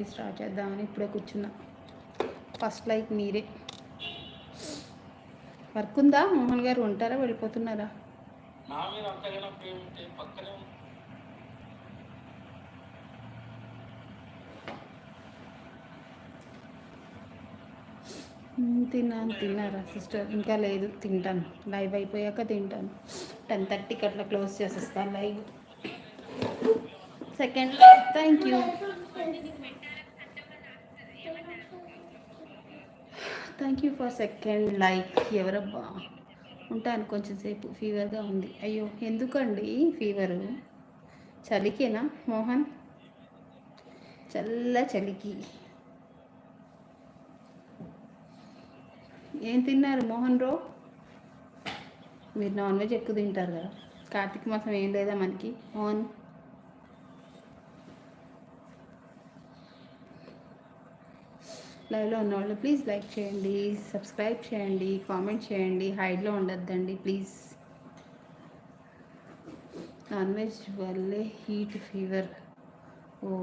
Live start చేద్దామని ఇప్పుడే కూర్చున్నా. ఫస్ట్ లైక్ మీరే. వర్క్ ఉందా మోహన్ గారు? ఉంటారా, వెళ్ళిపోతున్నారా? తిన్నారా సిస్టర్? ఇంకా లేదు, తింటాను. లైవ్ అయిపోయాక తింటాను. 10:30కి అట్లా క్లోజ్ చేసేస్తాను live. Second live. Thank you. Thank you for second like. ఎవరబ్బా? ఉంటాను కొంచెం సేపు. ఫీవర్గా ఉంది. అయ్యో, ఎందుకండి ఫీవరు? చలికేనా మోహన్? చలికి. ఏం తిన్నారు మోహన్ రో? మీరు నాన్ వెజ్ ఎక్కువ తింటారు కదా. కార్తీక మాసం ఏం లేదా మనకి మోహన్? లైవ్లో ఉన్నవాళ్ళు ప్లీజ్ లైక్ చేయండి, సబ్స్క్రైబ్ చేయండి, కామెంట్ చేయండి. హైడ్లో ఉండొద్దండి ప్లీజ్. నాన్ వెజ్ వల్లే హీట్, ఫీవర్. ఓ,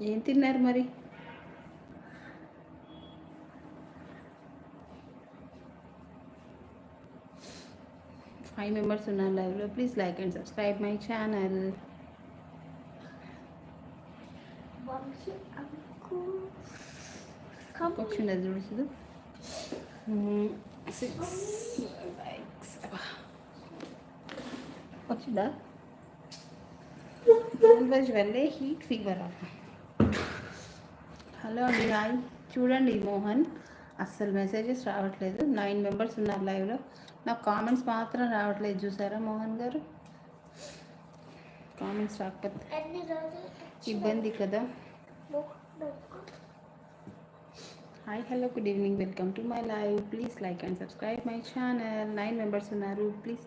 ఏం తిన్నారు మరి? ఫైవ్ మెంబర్స్ ఉన్నారు లైవ్లో. Please like and subscribe my channel. వచ్చిందా చూడు 6 లైక్స్ వచ్చిందా? నాన్ వెజ్ వల్లే హీట్, ఫీవర్. హలో అండి, హాయ్. చూడండి మోహన్, అస్సలు మెసేజెస్ రావట్లేదు. 9 మెంబర్స్ ఉన్నారు లైవ్లో. నాకు కామెంట్స్ మాత్రం రావట్లేదు, చూసారా మోహన్ గారు? కామెంట్స్ రాకపోతే ఇబ్బంది కదా. Hi, hello, good evening, welcome to my live. Please like and subscribe my channel. 9 members ఉన్నారు ప్లీజ్.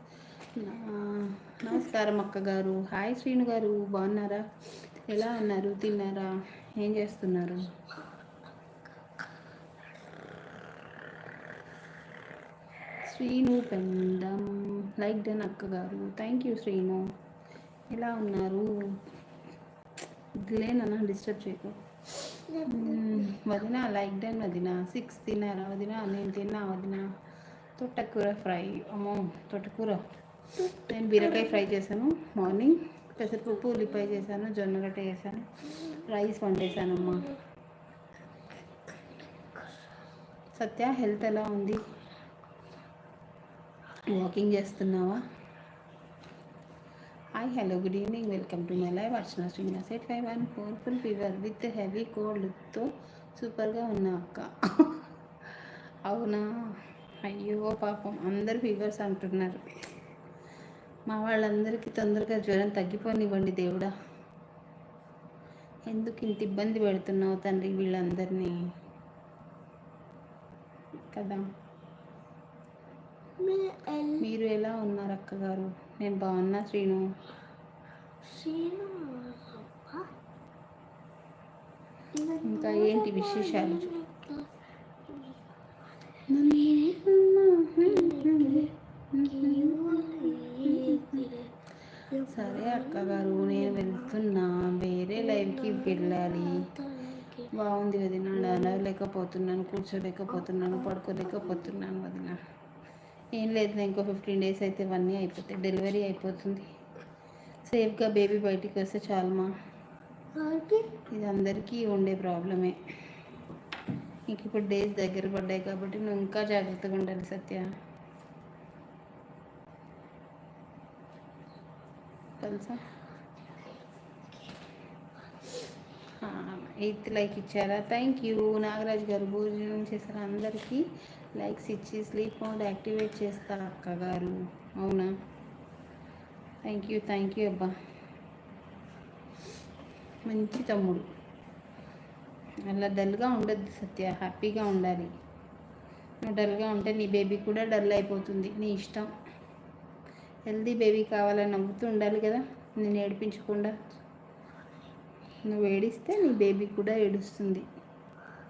నమస్కారం అక్క గారు. హాయ్ శ్రీను గారు, బాగున్నారా? ఎలా ఉన్నారు? తిన్నారా? ఏం చేస్తున్నారు? శ్రీను పెండం లైక్ డన్ అక్క గారు. Thank you Srinu. ఎలా ఉన్నారు? లేనన్నా డిస్టర్బ్ చేయకు. వదిన లైక్ డన్ వదిన. 6 తిన్నారా వదిన? నేను తిన్నా వదిన. తోటకూర ఫ్రై. అమ్మో, తోటకూర. నేను బీరకాయ ఫ్రై చేశాను మార్నింగ్. పెసరపప్పు ఉల్లిపాయ చేశాను, జొన్నగడ్డ చేశాను, రైస్ వండేసానమ్మా. సత్య, హెల్త్ ఎలా ఉంది? వాకింగ్ చేస్తున్నావా? Hi, hello, good evening, welcome to my live. Archana Srinivas 851. Full fever with heavy కోల్డ్తో సూపర్గా ఉన్నా అక్క. అవునా? అయ్యో పాపం, అందరు ఫీవర్స్ అంటున్నారు. మా వాళ్ళందరికీ తొందరగా జ్వరం తగ్గిపోనివ్వండి దేవుడా. ఎందుకు ఇంత ఇబ్బంది పెడుతున్నావు తండ్రి వీళ్ళందరినీ కదా. మీరు ఎలా ఉన్నారు అక్క గారు? నేను బాగున్నా శ్రీను. ఇంకా ఏంటి విశేషాలు? సరే అక్క గారు, నేను వెళ్తున్నా, వేరే లైవ్కి వెళ్ళాలి. బాగుంది వదిన. నడవలేకపోతున్నాను, కూర్చోలేకపోతున్నాను, పడుకోలేకపోతున్నాను వదిన. ఏం లేదు, ఇంకో 15 days అయితే 1 year అయిపోతాయి, డెలివరీ అయిపోతుంది. సేఫ్గా బేబీ బయటికి వస్తే చాలమ్మా. ఇది అందరికీ ఉండే ప్రాబ్లమే. ఇంక ఇప్పుడు డేస్ దగ్గర పడ్డాయి కాబట్టి నువ్వు ఇంకా జాగ్రత్తగా ఉండాలి సత్య. తెలుసా? 8th లైక్ ఇచ్చారా? Thank you. నాగరాజ్ గారు, భోజనం చేశారా? అందరికీ లైక్స్ ఇచ్చి స్లీప్ మోడ్ యాక్టివేట్ చేస్తా అక్క గారు. అవునా? థ్యాంక్ యూ అబ్బా, మంచి తమ్ముడు. అలా డల్గా ఉండద్దు సత్య, హ్యాపీగా ఉండాలి. నువ్వు డల్గా ఉంటే నీ బేబీ కూడా డల్ అయిపోతుంది. నీ ఇష్టం. హెల్దీ బేబీ కావాలని నవ్వుతూ ఉండాలి కదా, నేను ఏడిపించకుండా. నువ్వు ఏడిస్తే నీ బేబీ కూడా ఏడుస్తుంది.